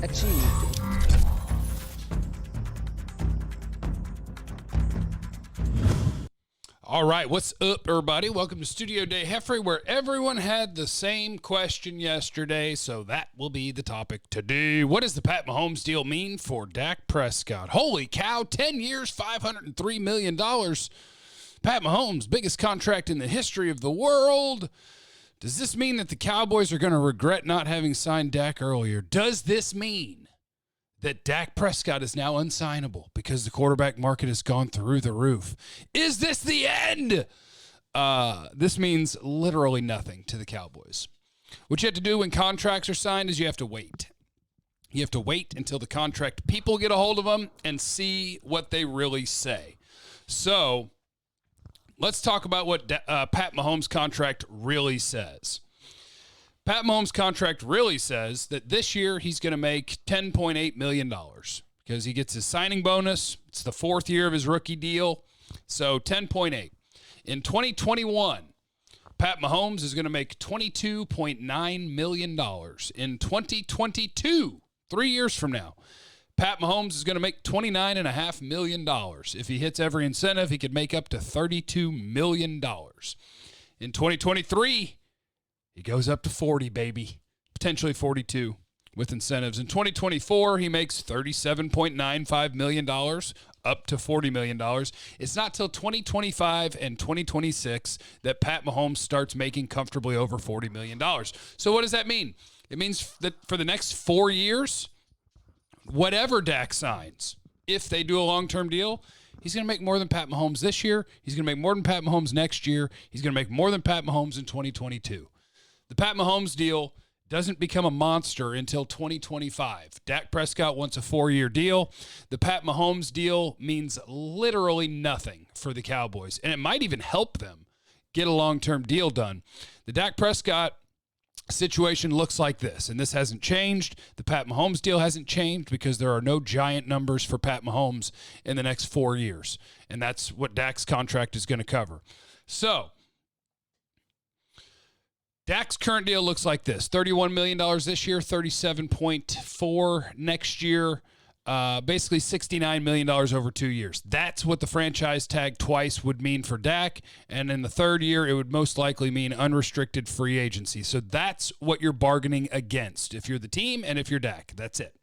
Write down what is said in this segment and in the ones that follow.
Achieved. All right, what's up, everybody? Welcome to Studio Day Heffrey, where everyone had the same question yesterday, so that will be the topic today. What does the Pat Mahomes deal mean for Dak Prescott? Holy cow, 10 years, $503 million. Pat Mahomes, biggest contract in the history of the world. Does this mean that the Cowboys are going to regret not having signed Dak earlier? Does this mean that Dak Prescott is now unsignable because the quarterback market has gone through the roof? Is this the end? This means literally nothing to the Cowboys. What you have to do when contracts are signed is you have to wait. You have to wait until the contract people get a hold of them and see what they really say. So let's talk about what Pat Mahomes' contract really says. Pat Mahomes' contract really says that this year he's going to make $10.8 million because he gets his signing bonus. It's the fourth year of his rookie deal, so 10.8. In 2021, Pat Mahomes is going to make $22.9 million. In 2022, 3 years from now, Pat Mahomes is going to make $29.5 million. If he hits every incentive, he could make up to $32 million. In 2023, he goes up to 40, baby, potentially 42 with incentives. In 2024, he makes $37.95 million, up to $40 million. It's not till 2025 and 2026 that Pat Mahomes starts making comfortably over $40 million. So what does that mean? It means that for the next 4 years, whatever Dak signs, if they do a long-term deal, he's going to make more than Pat Mahomes this year. He's going to make more than Pat Mahomes next year. He's going to make more than Pat Mahomes in 2022. The Pat Mahomes deal doesn't become a monster until 2025. Dak Prescott wants a 4-year deal. The Pat Mahomes deal means literally nothing for the Cowboys, and it might even help them get a long-term deal done. The Dak Prescott situation looks like this, and this hasn't changed. The Pat Mahomes deal hasn't changed because there are no giant numbers for Pat Mahomes in the next 4 years, and that's what Dak's contract is going to cover. So Dak's current deal looks like this: $31 million this year, $37.4 next year, basically $69 million over 2 years. That's what the franchise tag twice would mean for Dak, and in the third year, it would most likely mean unrestricted free agency. So that's what you're bargaining against if you're the team and if you're Dak. That's it.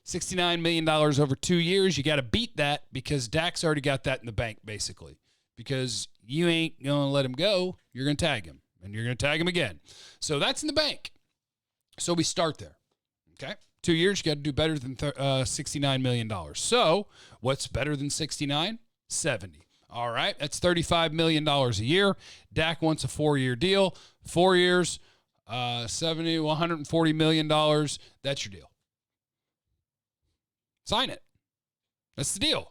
$69 million over 2 years. You got to beat that because Dak's already got that in the bank, basically, because you ain't going to let him go. You're going to tag him. And you're going to tag him again. So that's in the bank. So we start there. Okay? 2 years, you got to do better than $69 million. So what's better than 69? 70. All right? That's $35 million a year. Dak wants a 4-year deal. 4 years, 70, $140 million. That's your deal. Sign it. That's the deal.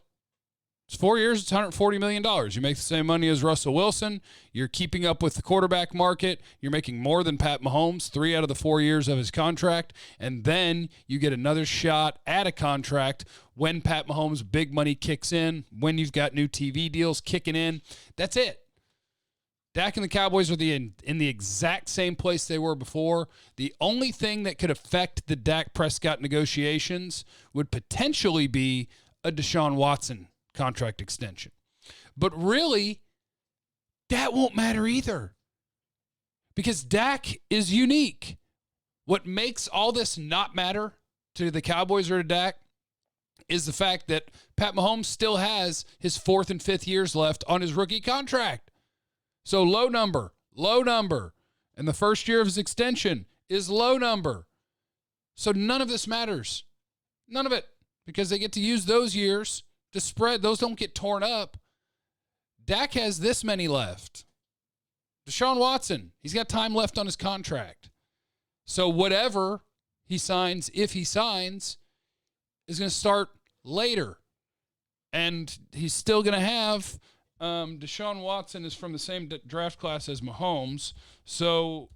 It's 4 years, it's $140 million. You make the same money as Russell Wilson. You're keeping up with the quarterback market. You're making more than Pat Mahomes 3 out of the 4 years of his contract. And then you get another shot at a contract when Pat Mahomes' big money kicks in, when you've got new TV deals kicking in. That's it. Dak and the Cowboys are in the exact same place they were before. The only thing that could affect the Dak Prescott negotiations would potentially be a Deshaun Watson contract extension. But really, that won't matter either because Dak is unique. What makes all this not matter to the Cowboys or to Dak is the fact that Pat Mahomes still has his 4th and 5th years left on his rookie contract. So low number. And the first year of his extension is low number. So none of this matters. None of it, because they get to use those years to spread. Those don't get torn up. Dak has this many left. Deshaun Watson, he's got time left on his contract. So whatever he signs, if he signs, is going to start later. And he's still going to have Deshaun Watson is from the same draft class as Mahomes. So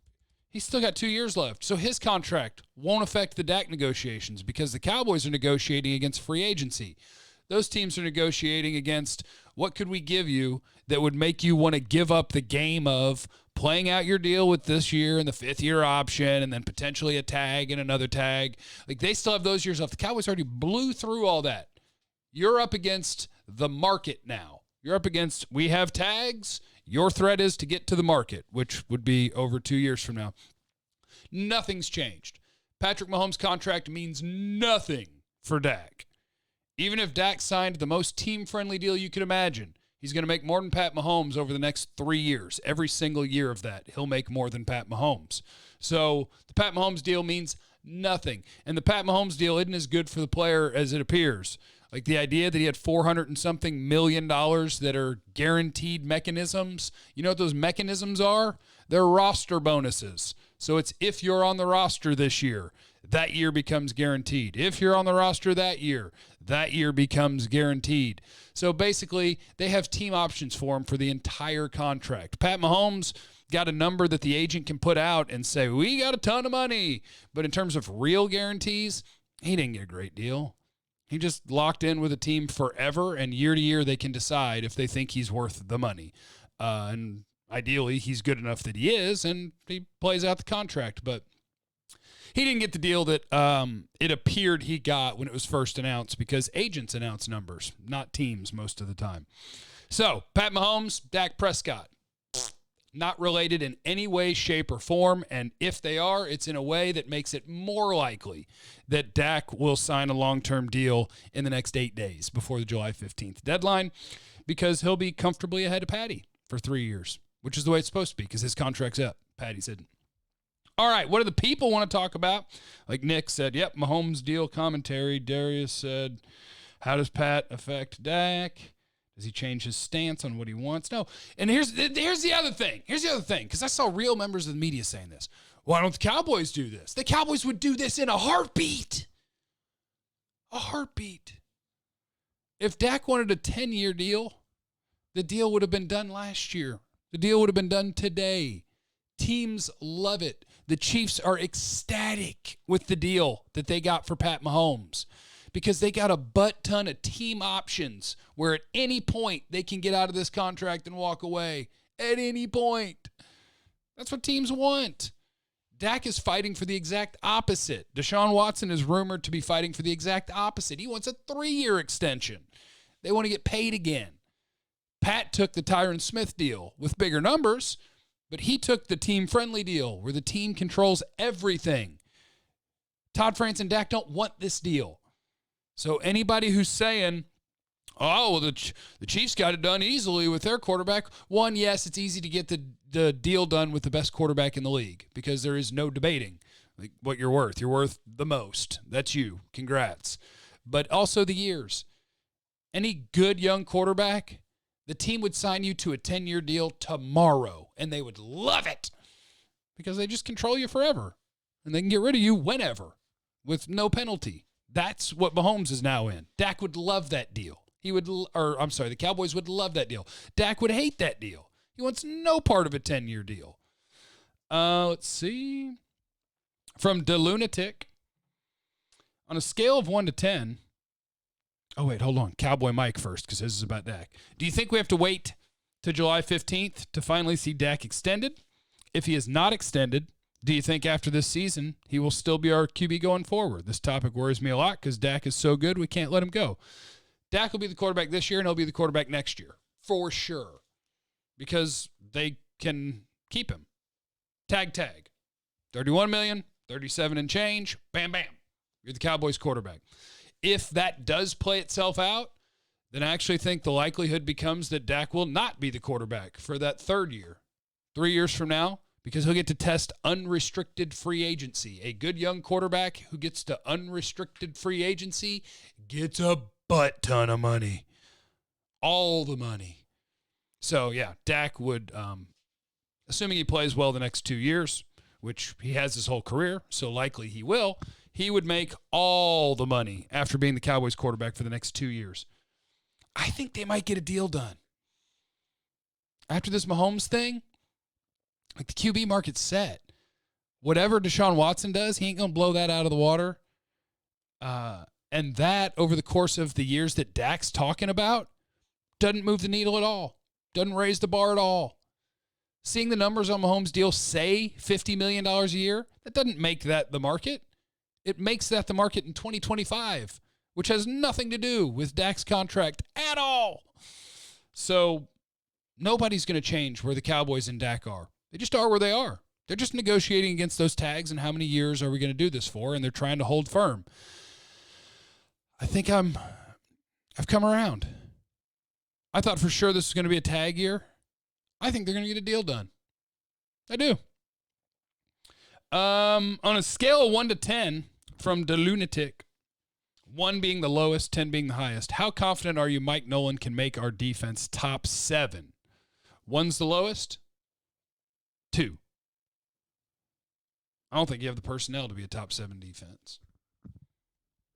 he's still got 2 years left. So his contract won't affect the Dak negotiations because the Cowboys are negotiating against free agency. Those teams are negotiating against what could we give you that would make you want to give up the game of playing out your deal with this year and the fifth-year option and then potentially a tag and another tag. Like, they still have those years off. The Cowboys already blew through all that. You're up against the market now. You're up against, we have tags. Your threat is to get to the market, which would be over 2 years from now. Nothing's changed. Patrick Mahomes' contract means nothing for Dak. Even if Dak signed the most team-friendly deal you could imagine, he's going to make more than Pat Mahomes over the next 3 years. Every single year of that, he'll make more than Pat Mahomes. So the Pat Mahomes deal means nothing. And the Pat Mahomes deal isn't as good for the player as it appears. Like, the idea that he had $400 and something million that are guaranteed mechanisms. You know what those mechanisms are? They're roster bonuses. So it's if you're on the roster this year, that year becomes guaranteed. If you're on the roster that year becomes guaranteed. So basically, they have team options for him for the entire contract. Pat Mahomes got a number that the agent can put out and say, we got a ton of money. But in terms of real guarantees, he didn't get a great deal. He just locked in with a team forever, and year to year they can decide if they think he's worth the money. And ideally, he's good enough that he is, and he plays out the contract. But he didn't get the deal that it appeared he got when it was first announced, because agents announce numbers, not teams most of the time. So, Pat Mahomes, Dak Prescott, not related in any way, shape, or form, and if they are, it's in a way that makes it more likely that Dak will sign a long-term deal in the next 8 days before the July 15th deadline, because he'll be comfortably ahead of Patty for 3 years, which is the way it's supposed to be because his contract's up. Patty's isn't. All right, what do the people want to talk about? Like Nick said, yep, Mahomes deal commentary. Darius said, how does Pat affect Dak? Does he change his stance on what he wants? No. And here's the other thing. Because I saw real members of the media saying this. Why don't the Cowboys do this? The Cowboys would do this in a heartbeat. A heartbeat. If Dak wanted a 10-year deal, the deal would have been done last year. The deal would have been done today. Teams love it. The Chiefs are ecstatic with the deal that they got for Pat Mahomes, because they got a butt ton of team options where at any point they can get out of this contract and walk away. At any point. That's what teams want. Dak is fighting for the exact opposite. Deshaun Watson is rumored to be fighting for the exact opposite. He wants a 3-year extension. They want to get paid again. Pat took the Tyron Smith deal with bigger numbers, but he took the team-friendly deal where the team controls everything. Todd France and Dak don't want this deal. So anybody who's saying, oh, well, the Chiefs got it done easily with their quarterback. One, yes, it's easy to get the deal done with the best quarterback in the league because there is no debating like what you're worth. You're worth the most. That's you. Congrats. But also the years. Any good young quarterback, the team would sign you to a 10-year deal tomorrow, and they would love it because they just control you forever, and they can get rid of you whenever with no penalty. That's what Mahomes is now in. Dak would love that deal. The Cowboys would love that deal. Dak would hate that deal. He wants no part of a 10-year deal. Let's see. From DeLunatic, on a scale of 1 to 10. Oh, wait, hold on. Cowboy Mike first, because this is about Dak. Do you think we have to wait to July 15th to finally see Dak extended? If he is not extended, do you think after this season he will still be our QB going forward? This topic worries me a lot because Dak is so good we can't let him go. Dak will be the quarterback this year and he'll be the quarterback next year for sure because they can keep him. Tag. 31 million, 37 and change, bam, bam. You're the Cowboys quarterback. If that does play itself out, then I actually think the likelihood becomes that Dak will not be the quarterback for that third year. 3 years from now, because he'll get to test unrestricted free agency. A good young quarterback who gets to unrestricted free agency gets a butt ton of money. All the money. So, yeah, Dak would, assuming he plays well the next 2 years, which he has his whole career, so likely he will, he would make all the money after being the Cowboys quarterback for the next 2 years. I think they might get a deal done. After this Mahomes thing, like the QB market's set. Whatever Deshaun Watson does, he ain't going to blow that out of the water. And that, over the course of the years that Dak's talking about, doesn't move the needle at all. Doesn't raise the bar at all. Seeing the numbers on Mahomes' deal say $50 million a year, that doesn't make that the market. It makes that the market in 2025, which has nothing to do with Dak's contract at all. So nobody's going to change where the Cowboys and Dak are. They just are where they are. They're just negotiating against those tags and how many years are we going to do this for, and they're trying to hold firm. I think I've come around. I thought for sure this was going to be a tag year. I think they're going to get a deal done. I do. On a scale of 1 to 10 from the lunatic, 1 being the lowest, 10 being the highest, how confident are you Mike Nolan can make our defense top 7? 1's the lowest. 2. I don't think you have the personnel to be a top 7 defense.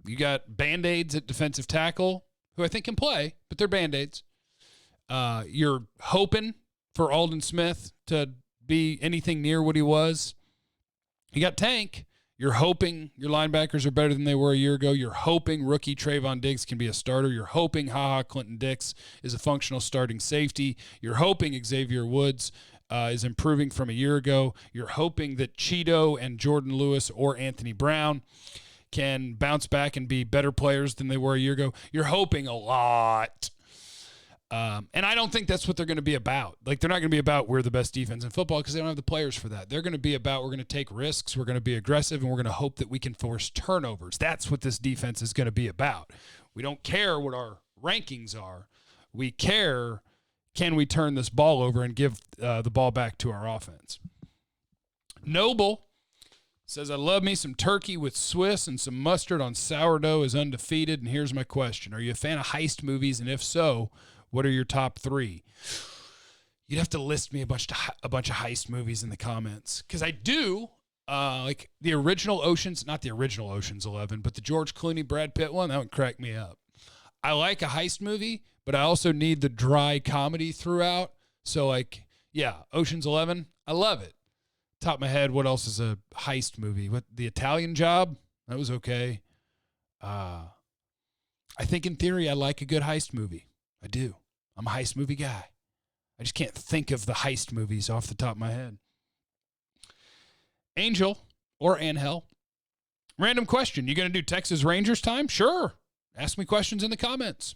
You got Band-Aids at defensive tackle, who I think can play, but they're Band-Aids. You're hoping for Aldon Smith to be anything near what he was. You got Tank. You're hoping your linebackers are better than they were a year ago. You're hoping rookie Trayvon Diggs can be a starter. You're hoping Clinton Dix is a functional starting safety. You're hoping Xavier Woods is improving from a year ago. You're hoping that Cheeto and Jordan Lewis or Anthony Brown can bounce back and be better players than they were a year ago. You're hoping a lot. And I don't think that's what they're going to be about. Like, they're not going to be about we're the best defense in football because they don't have the players for that. They're going to be about we're going to take risks, we're going to be aggressive, and we're going to hope that we can force turnovers. That's what this defense is going to be about. We don't care what our rankings are. We care, can we turn this ball over and give the ball back to our offense? Noble says, I love me some turkey with Swiss and some mustard on sourdough is undefeated. And here's my question. Are you a fan of heist movies? And if so, what are your top 3? You'd have to list me a bunch of heist movies in the comments. Because I do, like the original Oceans, not the original Ocean's 11, but the George Clooney, Brad Pitt one, that would crack me up. I like a heist movie, but I also need the dry comedy throughout. So, like, yeah, Ocean's 11, I love it. Top of my head, what else is a heist movie? What, The Italian Job? That was okay. I think in theory I like a good heist movie. I do. I'm a heist movie guy. I just can't think of the heist movies off the top of my head. Angel or Angel. Random question. You going to do Texas Rangers time? Sure. Ask me questions in the comments.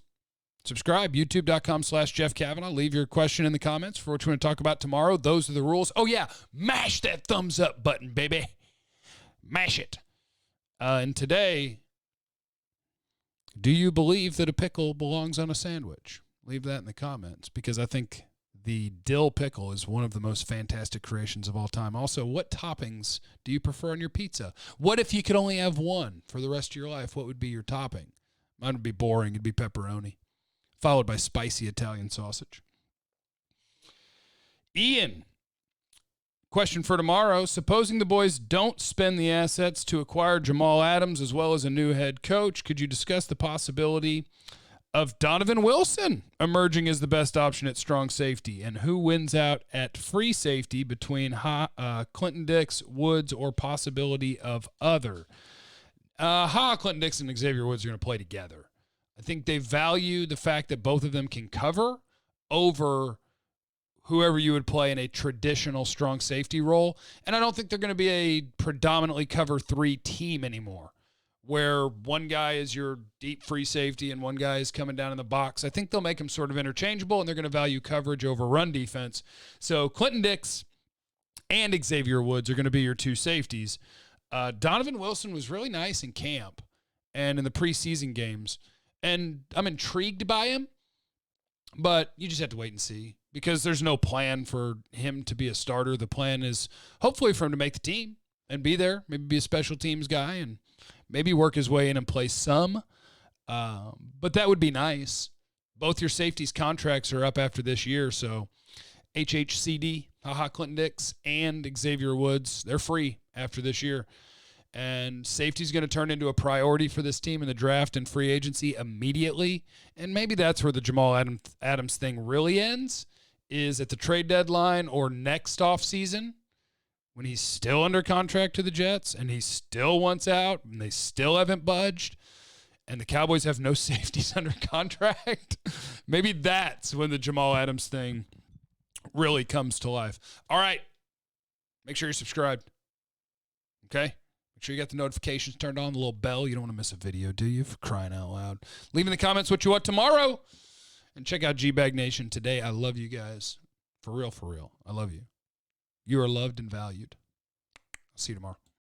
Subscribe, youtube.com/Jeff Kavanaugh. Leave your question in the comments for what you want to talk about tomorrow. Those are the rules. Oh, yeah. Mash that thumbs up button, baby. Mash it. And today, do you believe that a pickle belongs on a sandwich? Leave that in the comments because I think the dill pickle is one of the most fantastic creations of all time. Also, what toppings do you prefer on your pizza? What if you could only have one for the rest of your life? What would be your topping? Mine would be boring. It'd be pepperoni, followed by spicy Italian sausage. Ian, question for tomorrow. Supposing the boys don't spend the assets to acquire Jamal Adams as well as a new head coach, could you discuss the possibility of Donovan Wilson emerging as the best option at strong safety? And who wins out at free safety between Clinton Dix, Woods, or possibility of other? Clinton Dix and Xavier Woods are going to play together. I think they value the fact that both of them can cover over whoever you would play in a traditional strong safety role. And I don't think they're going to be a predominantly cover 3 team anymore, where one guy is your deep free safety and one guy is coming down in the box. I think they'll make them sort of interchangeable, and they're going to value coverage over run defense. So Clinton Dix and Xavier Woods are going to be your 2 safeties. Donovan Wilson was really nice in camp and in the preseason games, and I'm intrigued by him, but you just have to wait and see because there's no plan for him to be a starter. The plan is hopefully for him to make the team and be there, maybe be a special teams guy and maybe work his way in and play some. But that would be nice. Both your safeties' contracts are up after this year, so HHCD, Clinton Dix, and Xavier Woods, they're free after this year. And safety's going to turn into a priority for this team in the draft and free agency immediately. And maybe that's where the Jamal Adams thing really ends, is at the trade deadline or next offseason when he's still under contract to the Jets and he still wants out and they still haven't budged. and the Cowboys have no safeties under contract, maybe that's when the Jamal Adams thing really comes to life. All right. Make sure you're subscribed. Okay? Make sure you got the notifications turned on, the little bell. You don't want to miss a video, do you? For crying out loud. Leave in the comments what you want tomorrow. And check out G-Bag Nation today. I love you guys. For real, for real. I love you. You are loved and valued. I'll see you tomorrow.